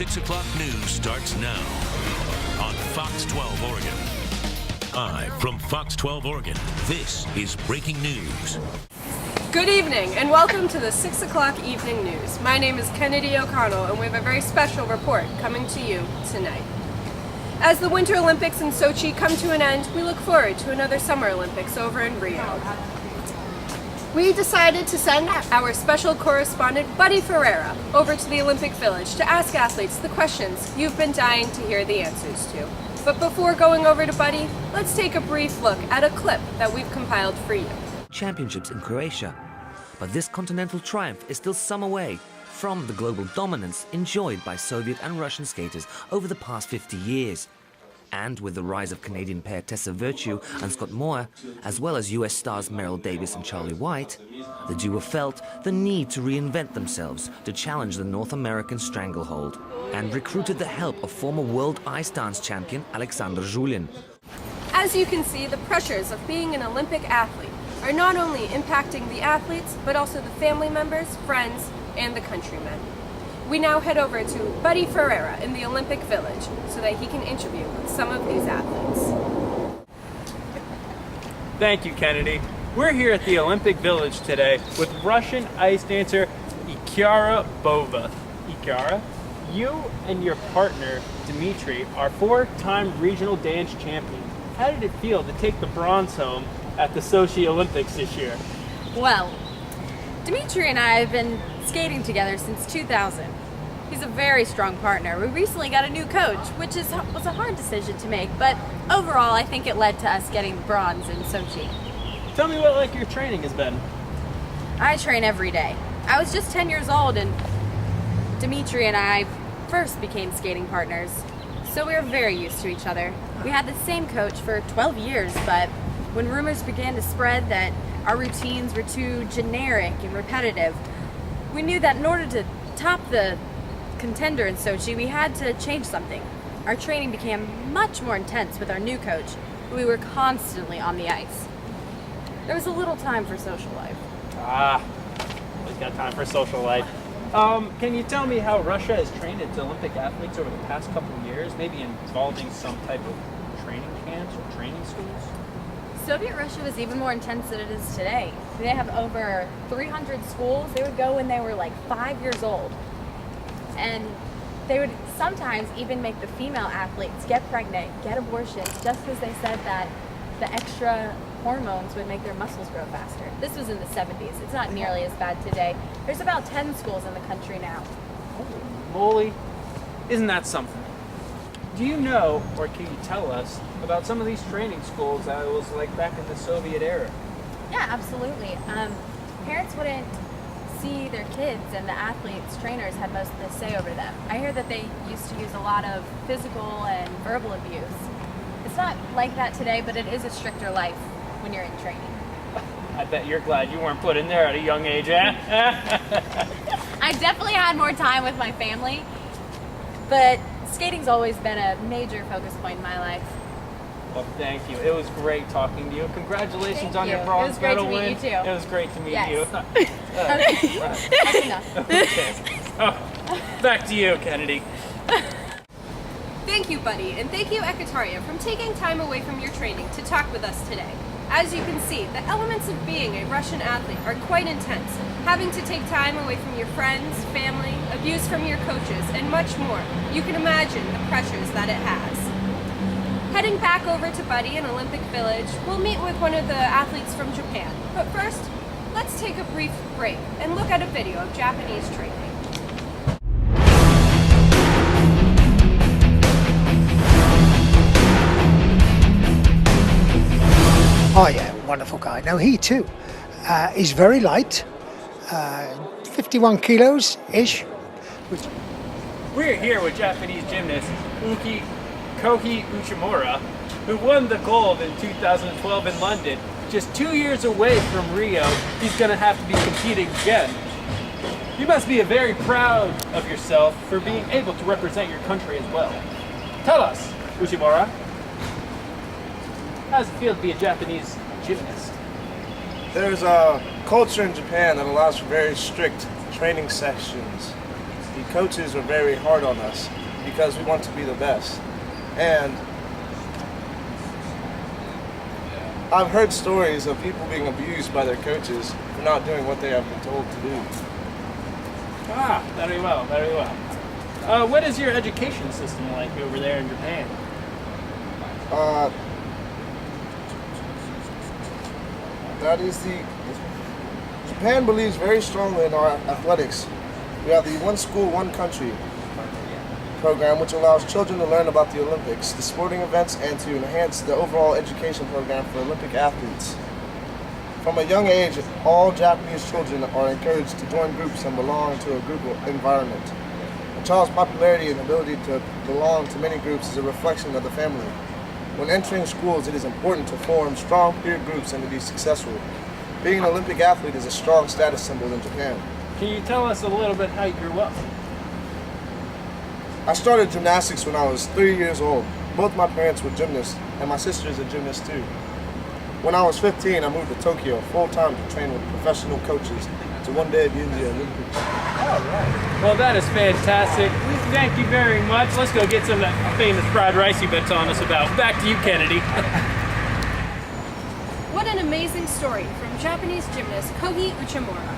6 o'clock news starts now on Fox 12 Oregon. Live from Fox 12 Oregon, this is breaking news. Good evening and welcome to the 6 o'clock evening news. My name is Kennedy O'Connell and we have a very special report coming to you tonight. As the Winter Olympics in Sochi come to an end, we look forward to another Summer Olympics over in Rio. We decided to send our special correspondent, Buddy Vieira, over to the Olympic Village to ask athletes the questions you've been dying to hear the answers to. But before going over to Buddy, let's take a brief look at a clip that we've compiled for you. Championships in Croatia. But this continental triumph is still some away from the global dominance enjoyed by Soviet and Russian skaters over the past 50 years. And with the rise of Canadian pair Tessa Virtue and Scott Moir, as well as US stars Meryl Davis and Charlie White, the duo felt the need to reinvent themselves to challenge the North American stranglehold and recruited the help of former world ice dance champion Alexander Zhulin. As you can see, the pressures of being an Olympic athlete are not only impacting the athletes, but also the family members, friends, and the countrymen. We now head over to Buddy Vieira in the Olympic Village so that he can interview some of these athletes. Thank you, Kennedy. We're here at the Olympic Village today with Russian ice dancer Ekaterina Bobrova. Ekaterina, you and your partner Dmitri are four-time regional dance champions. How did it feel to take the bronze home at the Sochi Olympics this year? Well, Dmitri and I have been skating together since 2000. He's a very strong partner. We recently got a new coach, which was a hard decision to make, but overall I think it led to us getting the bronze in Sochi. Tell me what your training has been. I train every day. I was just 10 years old and Dmitri and I first became skating partners, so we were very used to each other. We had the same coach for 12 years, but when rumors began to spread that our routines were too generic and repetitive, we knew that in order to top the contender in Sochi, we had to change something. Our training became much more intense with our new coach. We were constantly on the ice. There was a little time for social life. Always got time for social life. Can you tell me how Russia has trained its Olympic athletes over the past couple of years, maybe involving some type of training camps or training schools? Soviet Russia was even more intense than it is today. They have over 300 schools. They would go when they were like 5 years old. And they would sometimes even make the female athletes get pregnant, get abortions, just because they said that the extra hormones would make their muscles grow faster. This was in the 70s. It's not nearly as bad today. There's about 10 schools in the country now. Holy moly. Isn't that something? Do you know, or can you tell us, about some of these training schools that it was like back in the Soviet era? Yeah, absolutely. Parents wouldn't see their kids, and the athletes, trainers, had most of the say over them. I hear that they used to use a lot of physical and verbal abuse. It's not like that today, but it is a stricter life when you're in training. I bet you're glad you weren't put in there at a young age, eh? I definitely had more time with my family, but skating's always been a major focus point in my life. Well, thank you. It was great talking to you. Congratulations on Thank you. your bronze medal win. It was great to meet you too. It was great to meet Yes. you. Okay. That's enough. Okay. Oh, back to you, Kennedy. Thank you, Buddy, and thank you, Ekaterina, for taking time away from your training to talk with us today. As you can see, the elements of being a Russian athlete are quite intense, having to take time away from your friends, family, abuse from your coaches, and much more. You can imagine the pressures that it has. Heading back over to Buddy in Olympic Village, we'll meet with one of the athletes from Japan. But first, let's take a brief break and look at a video of Japanese training. Oh yeah, wonderful guy. Now he too is very light, 51 kilos-ish. We're here with Japanese gymnast Kohei Uchimura, who won the gold in 2012 in London. Just 2 years away from Rio, he's going to have to be competing again. You must be very proud of yourself for being able to represent your country as well. Tell us, Uchimura, how does it feel to be a Japanese gymnast? There's a culture in Japan that allows for very strict training sessions. the coaches are very hard on us because we want to be the best. And I've heard stories of people being abused by their coaches for not doing what they have been told to do. Ah, very well, very well. What is your education system like over there in Japan? Japan believes very strongly in our athletics. We have the One School, One Country program, which allows children to learn about the Olympics, the sporting events, and to enhance the overall education program for Olympic athletes. From a young age, all Japanese children are encouraged to join groups and belong to a group environment. A child's popularity and ability to belong to many groups is a reflection of the family. When entering schools, it is important to form strong peer groups and to be successful. Being an Olympic athlete is a strong status symbol in Japan. Can you tell us a little bit how you grew up? I started gymnastics when I was 3 years old. Both my parents were gymnasts, and my sister is a gymnast too. When I was 15, I moved to Tokyo full-time to train with professional coaches to one day be in the Olympics. All right. Well, that is fantastic. Thank you very much. Let's go get some of that famous fried rice you've been telling us about. Back to you, Kennedy. What an amazing story from Japanese gymnast Kohei Uchimura.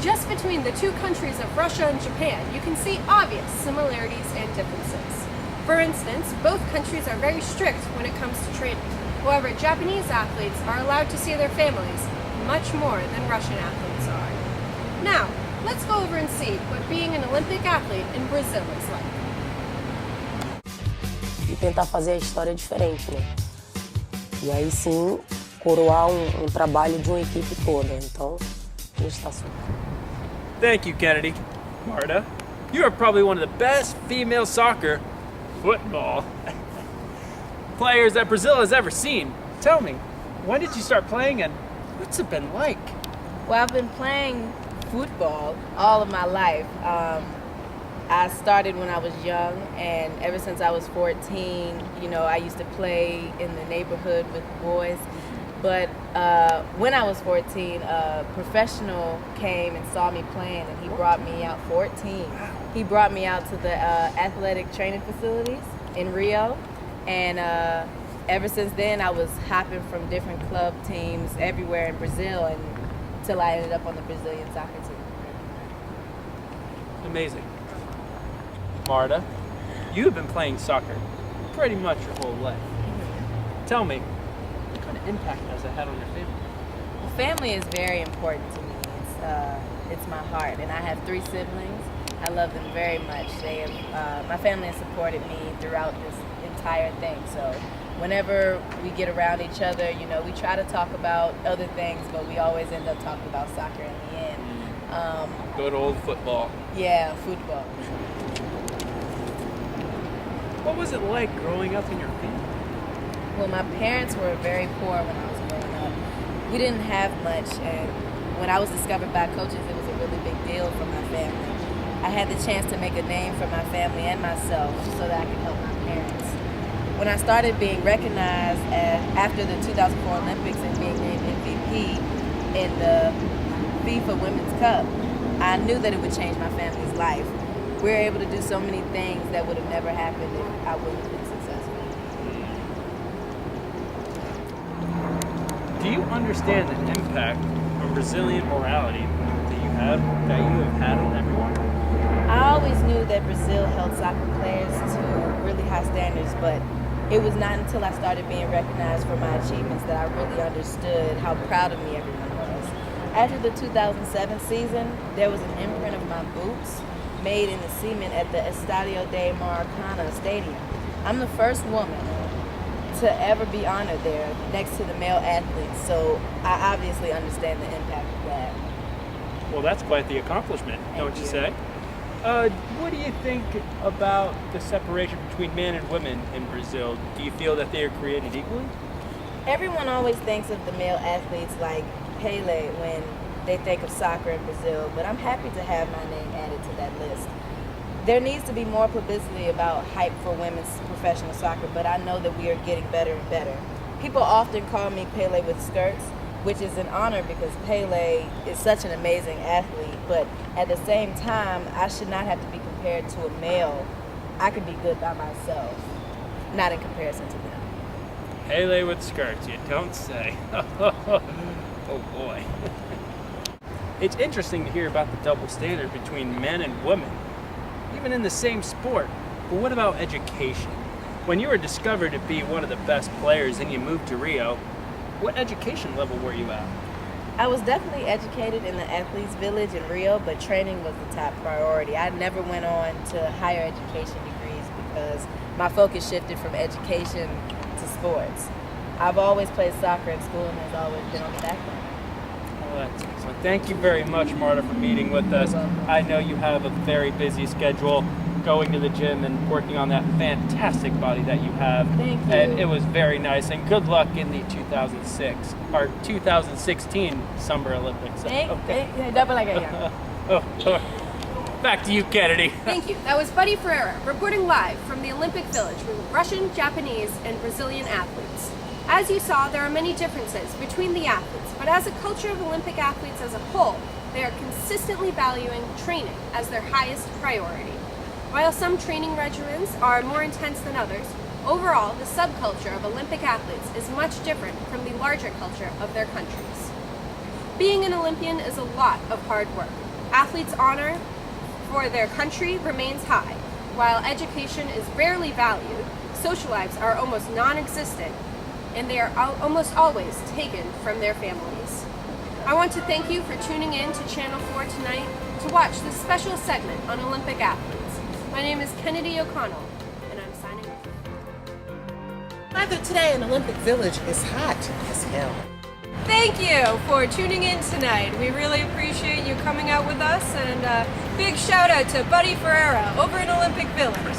Just between the two countries of Russia and Japan, you can see obvious similarities and differences. For instance, both countries are very strict when it comes to training. However, Japanese athletes are allowed to see their families much more than Russian athletes are. Now, let's go over and see what being an Olympic athlete in Brazil is like. E tentar fazer a história diferente, né? E aí sim, coroar trabalho de uma equipe toda. Então, a gente está super. Thank you, Kennedy. Marta, you are probably one of the best female soccer, football, players that Brazil has ever seen. Tell me, when did you start playing and what's it been like? Well, I've been playing football all of my life. I started when I was young, and ever since I was 14, you know, I used to play in the neighborhood with the boys. But when I was 14, a professional came and saw me playing, and he brought me out 14. He brought me out to the athletic training facilities in Rio, and ever since then, I was hopping from different club teams everywhere in Brazil until I ended up on the Brazilian soccer team. Amazing. Marta, you have been playing soccer pretty much your whole life. Tell me, what kind of impact has it had on your family? Well, family is very important to me. It's my heart, and I have 3 siblings. I love them very much. They have, my family has supported me throughout this entire thing. So whenever we get around each other, you know, we try to talk about other things, but we always end up talking about soccer in the end. Good old football. Yeah, football. What was it like growing up in your family? Well, my parents were very poor when I was growing up. We didn't have much, and when I was discovered by coaches, it was a really big deal for my family. I had the chance to make a name for my family and myself so that I could help my parents. When I started being recognized after the 2004 Olympics and being named MVP in the FIFA Women's Cup, I knew that it would change my family's life. We were able to do so many things that would have never happened if I wouldn't have been successful. Do you understand the impact of Brazilian morality that you have had on everyone? I always knew that Brazil held soccer players to really high standards, but it was not until I started being recognized for my achievements that I really understood how proud of me everyone was. After the 2007 season, there was an imprint of my boots made in the cement at the Estadio de Maracana Stadium. I'm the first woman to ever be honored there next to the male athletes, so I obviously understand the impact of that. Well, that's quite the accomplishment, don't you say? What do you think about the separation between men and women in Brazil? Do you feel that they are created equally? Everyone always thinks of the male athletes like Pele when they think of soccer in Brazil, but I'm happy to have my name added to that list. There needs to be more publicity about hype for women's professional soccer, but I know that we are getting better and better. People often call me Pele with skirts, which is an honor because Pele is such an amazing athlete, but at the same time, I should not have to be compared to a male, I could be good by myself, not in comparison to them. Pele with skirts, you don't say. Oh boy. It's interesting to hear about the double standard between men and women, even in the same sport. But what about education? When you were discovered to be one of the best players and you moved to Rio, what education level were you at? I was definitely educated in the athletes village in Rio, but training was the top priority. I never went on to higher education degrees because my focus shifted from education to sports. I've always played soccer in school and has always been on the background. Well, that's excellent. Thank you very much, Marta, for meeting with us. I know you have a very busy schedule going to the gym and working on that fantastic body that you have. Thank you. And it was very nice. And good luck in the 2016 Summer Olympics. Double like a Back to you, Kennedy. Thank you. That was Buddy Ferreira reporting live from the Olympic Village with Russian, Japanese, and Brazilian athletes. As you saw, there are many differences between the athletes, but as a culture of Olympic athletes as a whole, they are consistently valuing training as their highest priority. While some training regimens are more intense than others, overall, the subculture of Olympic athletes is much different from the larger culture of their countries. Being an Olympian is a lot of hard work. Athletes' honor for their country remains high. While education is rarely valued, social lives are almost non-existent, and they are almost always taken from their families. I want to thank you for tuning in to Channel 4 tonight to watch this special segment on Olympic athletes. My name is Kennedy O'Connell, and I'm signing off. Weather today in Olympic Village is hot as hell. Thank you for tuning in tonight. We really appreciate you coming out with us, and big shout out to Buddy Ferreira over in Olympic Village.